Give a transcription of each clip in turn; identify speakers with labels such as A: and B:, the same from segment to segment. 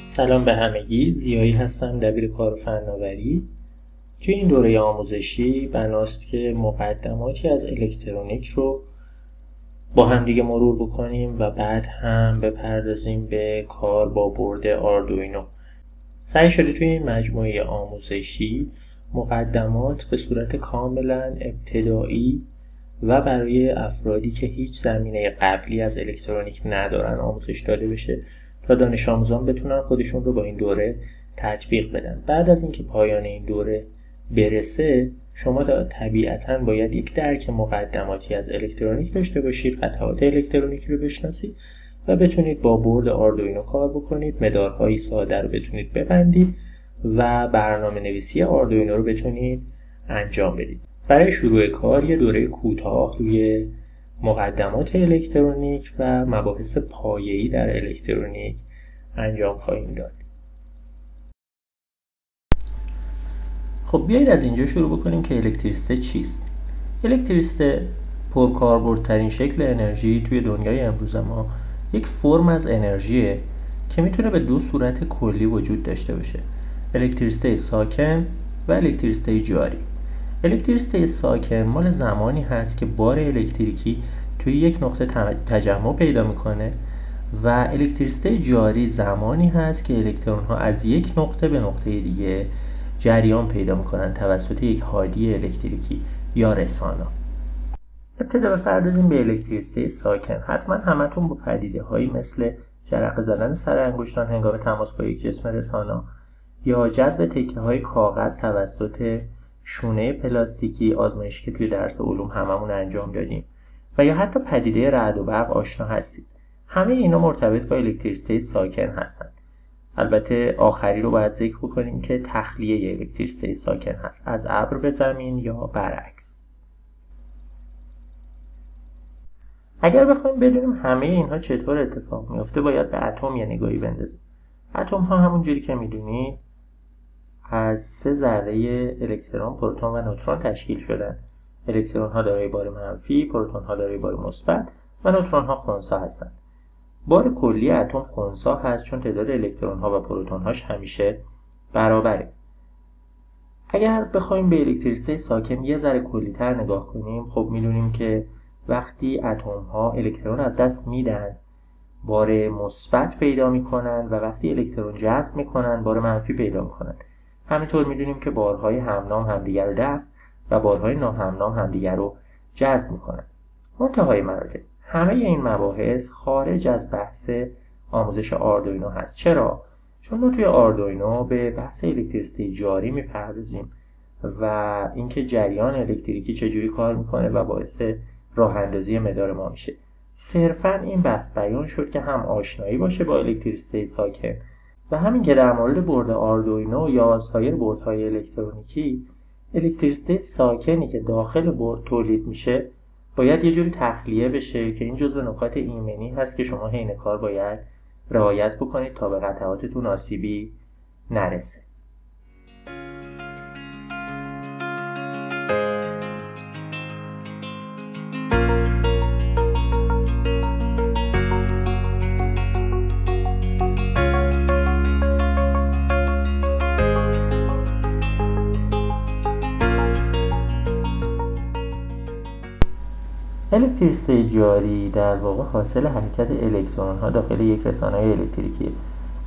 A: سلام به همگی، زیایی هستم، دبیر کار فناوری. توی این دوره آموزشی بناست که مقدماتی از الکترونیک رو با هم دیگه مرور بکنیم و بعد هم بپردازیم به کار با بورد آردوینو. سعی شده توی این مجموعه آموزشی مقدمات به صورت کاملا ابتدایی و برای افرادی که هیچ زمینه قبلی از الکترونیک ندارن آموزش داده بشه تا دانش آموزان بتونن خودشون رو با این دوره تطبیق بدن. بعد از اینکه پایان این دوره برسه، شما طبیعتاً باید یک درک مقدماتی از الکترونیک داشته باشید، خطوات الکترونیکی رو بشناسید و بتونید با بورد آردوینو کار بکنید، مدارهای ساده رو بتونید ببندید و برنامه نویسی آردوینو رو بتونید انجام بدید. برای شروع کار یه دوره کوتاه روی مقدمات الکترونیک و مباحث پایه‌ای در الکترونیک انجام خواهیم داد. خب بیایید از اینجا شروع بکنیم که الکتریسته چیست. الکتریسته پرکاربردترین شکل انرژی توی دنیای امروز ما یک فرم از انرژیه که میتونه به دو صورت کلی وجود داشته باشه: الکتریسته ساکن و الکتریسته جاری. الکتریسته ساکن مال زمانی هست که بار الکتریکی توی یک نقطه تجمع پیدا میکنه و الکتریسته جاری زمانی هست که الکترون ها از یک نقطه به نقطه دیگه جریان پیدا میکنن توسط یک هادی الکتریکی یا رسانا. ابتدا بپردازیم به الکتریسته ساکن. حتما همتون با پدیده هایی مثل جرقه زدن سر انگشتان هنگام تماس با یک جسم رسانا یا جذب تکه های کاغذ توسط شونه پلاستیکی، آزمایشی که توی درس علوم هممون انجام دادیم، و یا حتی پدیده رعد و برق آشنا هستید. همه اینا مرتبط با الکتریسته ساکن هستن. البته آخری رو باید ذکر بکنیم که تخلیه الکتریسته ساکن هست، از ابر به زمین یا برعکس. اگر بخوایم بدونیم همه اینها چطور اتفاق میفته، باید به اتم یه نگاهی بندازیم. اتم ها همون جوری که میدونید از 3 ذره الکترون، پروتون و نوترون تشکیل شدن. الکترون ها دارای بار منفی، پروتون ها دارای بار مثبت و نوترون ها خنثی هستند. بار کلی اتم خنثی هست چون تعداد الکترون ها و پروتون هاش همیشه برابره. اگر بخوایم به الکتریسته ساکن یه ذره کلی‌تر نگاه کنیم، خب میدونیم که وقتی اتم ها الکترون از دست میدن بار مثبت پیدا میکنن و وقتی الکترون جذب میکنن بار منفی پیدا میکنن. همینطور میدونیم که بارهای همنام همدیگر رو دفع و بارهای ناهمنام همدیگر رو جذب میکنن. منتهای مراتب همه این مباحث خارج از بحث آموزش آردوینو هست. چرا؟ چون ما توی آردوینو به بحث الکتریسته جاری میپردازیم و اینکه جریان الکتریکی چجوری کار میکنه و باعث راه اندازی مدار ما میشه. صرفاً این بحث بیان شد که هم آشنایی باشه با الکتریسته ساکن و همین که در مورد بورد آردوینو یا سایر بوردهای الکترونیکی، الکتریسته ساکنی که داخل بورد تولید میشه باید یه جوری تخلیه بشه که این جزو نکات ایمنی هست که شما حین کار باید رعایت بکنید تا به قطعاتتون آسیبی نرسه. الکتریسته جاری در واقع حاصل حرکت الکترون ها داخل یک رسانه الکتریکیه.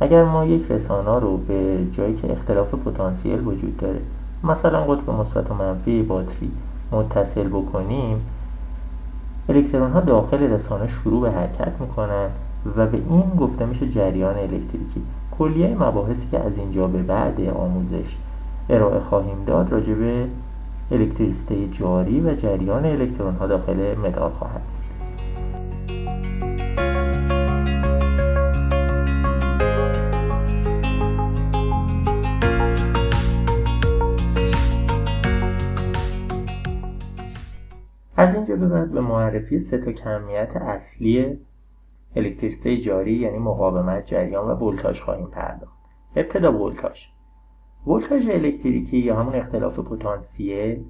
A: اگر ما یک رسانه رو به جایی که اختلاف پتانسیل وجود داره، مثلا قطب مثبت و منفی باتری، متصل بکنیم، الکترون ها داخل رسانه شروع به حرکت میکنن و به این گفته میشه جریان الکتریکی. کلیه مباحثی که از اینجا به بعد آموزش ارائه خواهیم داد راجع به الکتریسته جاری و جریان الکترون ها داخل مدار خواهد بود. از اینجا به بعد به معرفی 3 کمیت اصلی الکتریسته جاری یعنی مقاومت، جریان و ولتاژ خواهیم پرداخت. ابتدا ولتاژ الکتریکی یا همون اختلاف پتانسیل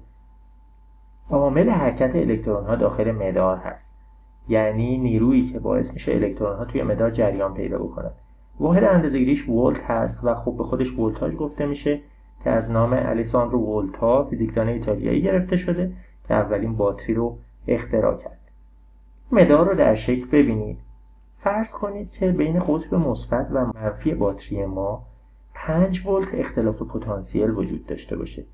A: عامل حرکت الکترون ها داخل مدار هست، یعنی نیرویی که باعث میشه الکترون ها توی مدار جریان پیدا بکنن. واحد اندازه‌گیریش ولت هست و خب به خودش ولتاژ گفته میشه که از نام الیساندرو ولتا، فیزیکدان ایتالیایی گرفته شده که اولین باتری رو اختراع کرد. مدار رو در شکل ببینید. فرض کنید که بین قطب مثبت و منفی باتری ما 5 ولت اختلاف پتانسیل وجود داشته باشه.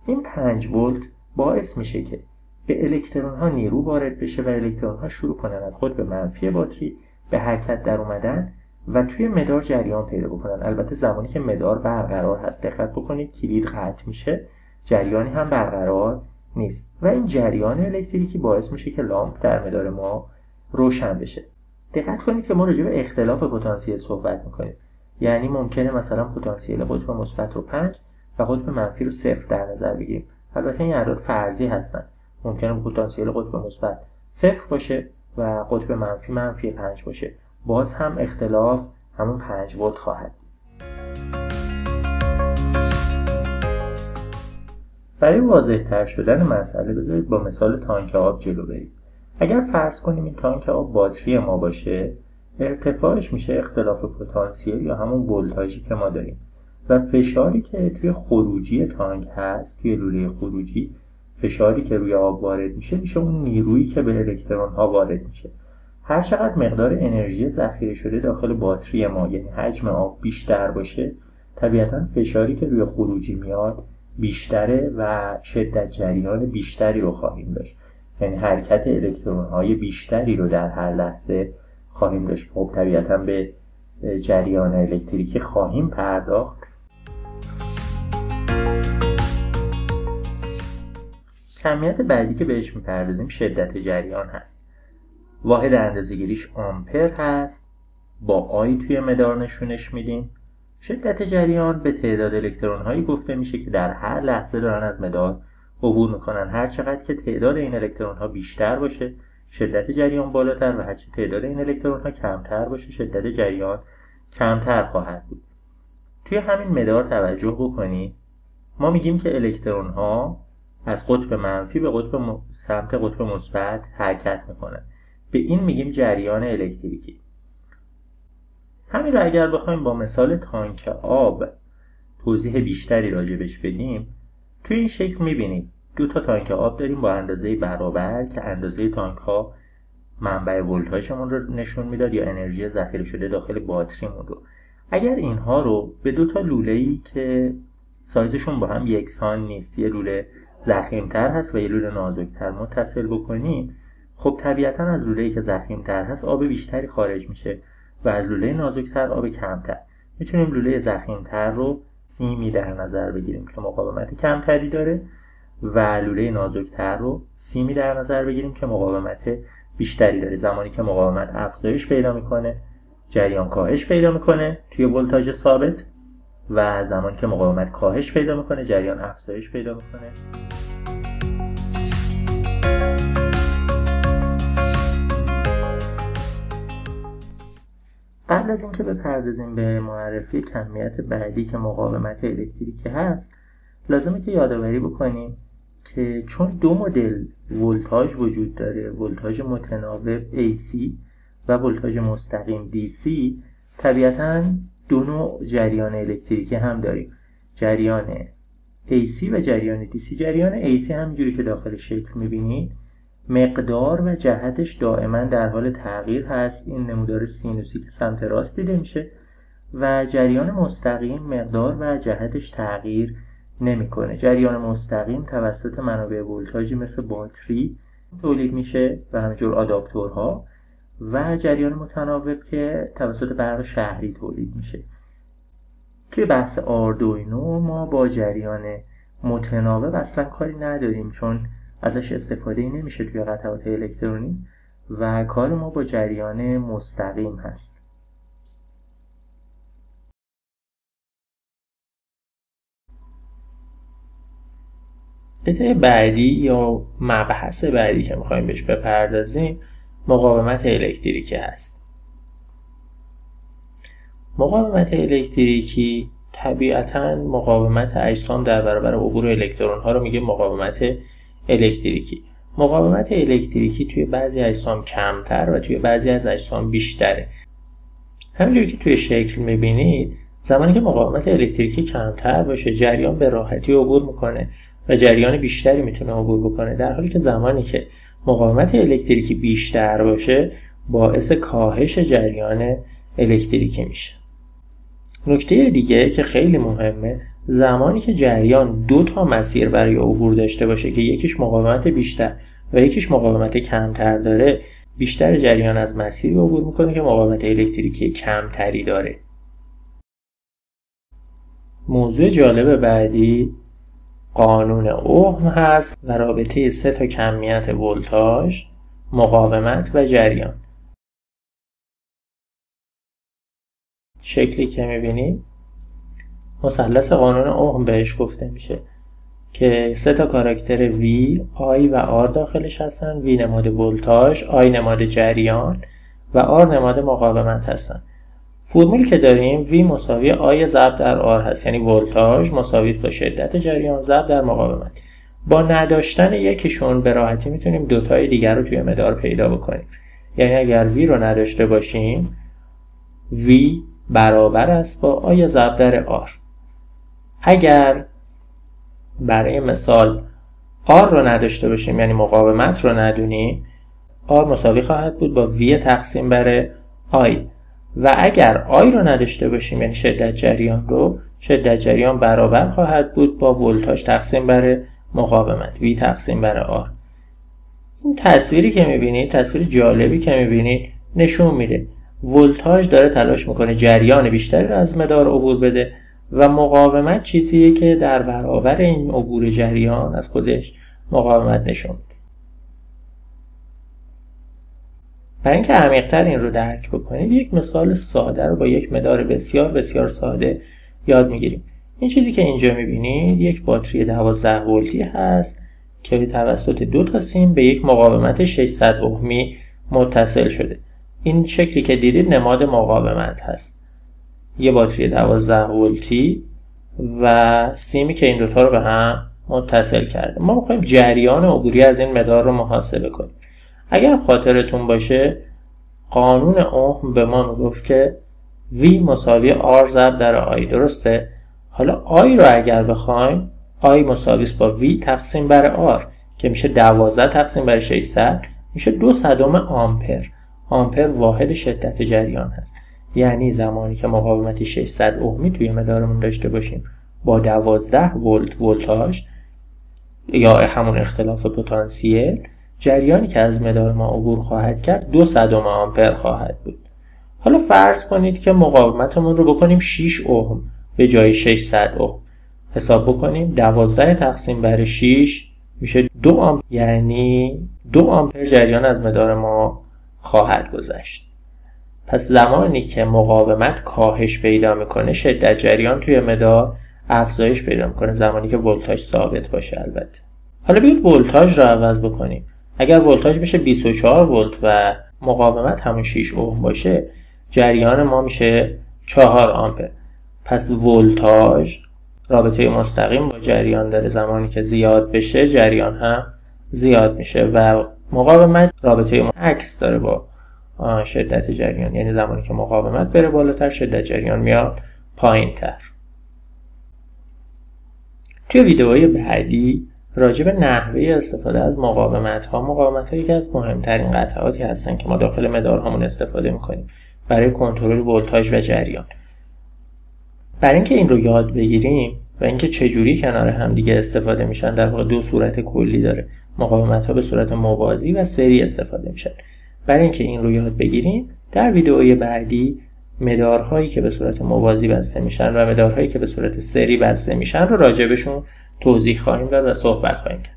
A: این 5 ولت باعث میشه که به الکترون ها نیرو وارد بشه و الکترون ها شروع کنن از قطب منفی باتری به حرکت در اومدن و توی مدار جریان پیدا بکنن. البته زمانی که مدار برقرار هست، دقت بکنید کلید قطع میشه، جریانی هم برقرار نیست و این جریان الکتریکی باعث میشه که لامپ در مدار ما روشن بشه. دقت کنید که ما راجع به اختلاف پتانسیل صحبت میکنیم، یعنی ممکنه مثلا پتانسیل قطب مثبت رو 5 و قطب منفی رو 0 در نظر بگیریم. البته این اعداد فرضی هستن، ممکنه پتانسیل قطب مثبت 0 باشه و قطب منفی 5 باشه، باز هم اختلاف همون 5 ولت خواهد. برای واضح تر شدن مسئله بذارید با مثال تانک آب جلو بریم. اگر فرض کنیم این تانک آب باتری ما باشه، ارتفاعش میشه اختلاف پتانسیل یا همون ولتاژی که ما داریم و فشاری که توی خروجی تانک هست، توی لوله خروجی فشاری که روی آب وارد میشه اون نیرویی که به الکترون ها وارد میشه. هر چقدر مقدار انرژی ذخیره شده داخل باتری ما، یعنی حجم آب بیشتر باشه، طبیعتاً فشاری که روی خروجی میاد بیشتره و شدت جریان بیشتری رو خواهیم داشت، یعنی حرکت الکترون های بیشتری رو در هر لحظه خواهیم داشت. خب طبیعتاً به جریان الکتریکی خواهیم پرداخت. کمیت بعدی که بهش میپردازیم شدت جریان هست. واحد اندازه‌گیریش آمپر هست، با آی توی مدار نشونش میدیم. شدت جریان به تعداد الکترون هایی گفته میشه که در هر لحظه دارن از مدار عبور میکنن. هر چقدر که تعداد این الکترون ها بیشتر باشه شدت جریان بالاتر و هرچی تعداد این الکترون ها کمتر باشه شدت جریان کمتر خواهد بود. توی همین مدار توجه بکنید، ما میگیم که الکترون ها از قطب منفی به سمت قطب مثبت حرکت میکنن. به این میگیم جریان الکتریکی. همین رو اگر بخوایم با مثال تانک آب توضیح بیشتری راجبش بدیم، توی این شکل میبینید 2 تا تانک آب داریم با اندازه برابر که اندازه تانک ها منبع ولتاژمون رو نشون میداد یا انرژی ذخیره شده داخل باتریمون رو. اگر اینها رو به 2 تا لوله‌ای که سایزشون با هم یکسان نیست، یه لوله ضخیم‌تر هست و یه لوله نازک‌تر متصل بکنیم، خب طبیعتاً از لوله‌ای که ضخیم‌تر هست آب بیشتری خارج میشه و از لوله نازک‌تر آب کمتر. میتونیم لوله ضخیم‌تر رو سیمی در نظر بگیریم که مقاومت کمتری داره و لوله نازک‌تر رو سیمی در نظر بگیریم که مقاومت بیشتری داره. زمانی که مقاومت افزایش پیدا میکنه جریان کاهش پیدا میکنه توی ولتاژ ثابت و زمانی که مقاومت کاهش پیدا میکنه جریان افزایش پیدا میکنه. قبل از اینکه بپردازیم به معرفی کمیت بعدی که مقاومت الکتریکی هست، لازمه که یادآوری بکنیم که چون 2 مدل ولتاژ وجود داره، ولتاژ متناوب AC و ولتاژ مستقیم DC، طبیعتاً 2 نوع جریان الکتریکی هم داریم، جریان AC و جریان DC. جریان AC همینجوری که داخل شکل میبینید مقدار و جهتش دائما در حال تغییر هست، این نمودار سینوسی که سمت راست دیده میشه، و جریان مستقیم مقدار و جهتش تغییر نمیکنه. جریان مستقیم توسط منابع ولتاژی مثل باتری تولید میشه و همینجور آداپتورها، و جریان متناوب که توسط برق شهری تولید میشه. توی بحث آردوینو ما با جریان متناوب اصلا کاری نداریم چون ازش استفاده نمیشه توی قطعات الکترونی و کار ما با جریان مستقیم هست. قطعه بعدی یا مبحث بعدی که میخوایم بهش بپردازیم مقاومت الکتریکی هست. مقاومت الکتریکی طبیعتاً مقاومت اجسام در برابر عبور الکترون ها رو میگه مقاومت الکتریکی. مقاومت الکتریکی توی بعضی اجسام کمتر و توی بعضی از اجسام بیشتره. همینجوری که توی شکل میبینید زمانی که مقاومت الکتریکی کمتر باشه جریان به راحتی عبور میکنه و جریان بیشتری میتونه عبور بکنه، در حالی که زمانی که مقاومت الکتریکی بیشتر باشه باعث کاهش جریان الکتریکی میشه. نکته دیگه که خیلی مهمه، زمانی که جریان 2 تا مسیر برای عبور داشته باشه که یکیش مقاومت بیشتر و یکیش مقاومت کمتر داره، بیشتر جریان از مسیری عبور میکنه که مقاومت الکتریکی کمتری داره. موضوع جالب بعدی قانون اوهم هست و رابطه 3 تا کمیت ولتاژ، مقاومت و جریان. شکلی که میبینید مثلث قانون اوهم بهش گفته میشه که 3 تا کاراکتر V، I و R داخلش هستن. V نماد ولتاژ، I نماد جریان و R نماد مقاومت هستن. فرمول که داریم V مساوی I ضرب در R هست، یعنی ولتاژ مساوی با شدت جریان ضرب در مقاومت. با نداشتن یکیشون به راحتی میتونیم دوتای دیگر رو توی مدار پیدا بکنیم. یعنی اگر V رو نداشته باشیم V برابر است با I ضرب در R. اگر برای مثال R رو نداشته باشیم یعنی مقاومت رو ندونیم، R مساوی خواهد بود با V تقسیم بر I. و اگر I رو نداشته باشیم یعنی شدت جریان رو، شدت جریان برابر خواهد بود با ولتاژ تقسیم بر مقاومت V تقسیم بر R. این تصویری که میبینید، تصویر جالبی که میبینید، نشون میده ولتاژ داره تلاش میکنه جریان بیشتری رو از مدار عبور بده و مقاومت چیزیه که در برابر این عبور جریان از خودش مقاومت نشون میده. برای اینکه عمیق‌تر این رو درک بکنید یک مثال ساده رو با یک مدار بسیار بسیار ساده یاد میگیریم. این چیزی که اینجا میبینید یک باتری 12 ولتی هست که توسط 2 تا سیم به یک مقاومت 600 اوهمی متصل شده. این شکلی که دیدید نماد مقاومت هست. یه باتری 12 ولتی و سیمی که این دوتا رو به هم متصل کرده. ما میخوایم جریان عبوری از این مدار رو محاسبه کنیم. اگر خاطرتون باشه قانون اوهم به ما میگفت که V مساوی R ضرب در I، درسته؟ حالا I رو اگر بخوایم I مساوی است با V تقسیم بر R که میشه 12 تقسیم بر 600 میشه 200 آمپر. آمپر واحد شدت جریان هست. یعنی زمانی که مقاومت 600 اوهمی توی مدارمون داشته باشیم با 12 ولت ولتاژ یا همون اختلاف پتانسیل، جریانی که از مدار ما عبور خواهد کرد 200 آمپر خواهد بود. حالا فرض کنید که مقاومتمون رو بکنیم 6 اوم به جای 600 اوم. حساب بکنیم 12 تقسیم بر 6 میشه 2 آمپر، یعنی 2 آمپر جریان از مدار ما خواهد گذشت. پس زمانی که مقاومت کاهش پیدا میکنه شدت جریان توی مدار افزایش پیدا میکنه، زمانی که ولتاژ ثابت باشه البته. حالا بیاید ولتاژ رو عوض بکنیم. اگر ولتاژ بشه 24 ولت و مقاومت همون 6 اوم باشه جریان ما میشه 4 آمپر. پس ولتاژ رابطه مستقیم با جریان داره، زمانی که زیاد بشه جریان هم زیاد میشه و مقاومت رابطه عکس داره با شدت جریان، یعنی زمانی که مقاومت بره بالاتر شدت جریان میاد پایین‌تر. توی ویدئوهای بعدی راجع به نحوه استفاده از مقاومت‌ها یکی از مهمترین قطعاتی هستن که ما داخل مدارهامون استفاده می‌کنیم برای کنترل ولتاژ و جریان. برای اینکه این رو یاد بگیریم و اینکه چجوری کنار هم دیگه استفاده میشن، در واقع 2 صورت کلی داره. مقاومت‌ها به صورت موازی و سری استفاده میشن. برای اینکه این رو یاد بگیریم در ویدئوی بعدی مدارهایی که به صورت موازی بسته میشن و مدارهایی که به صورت سری بسته میشن رو راجع بهشون توضیح خواهیم داد و صحبت خواهیم کرد.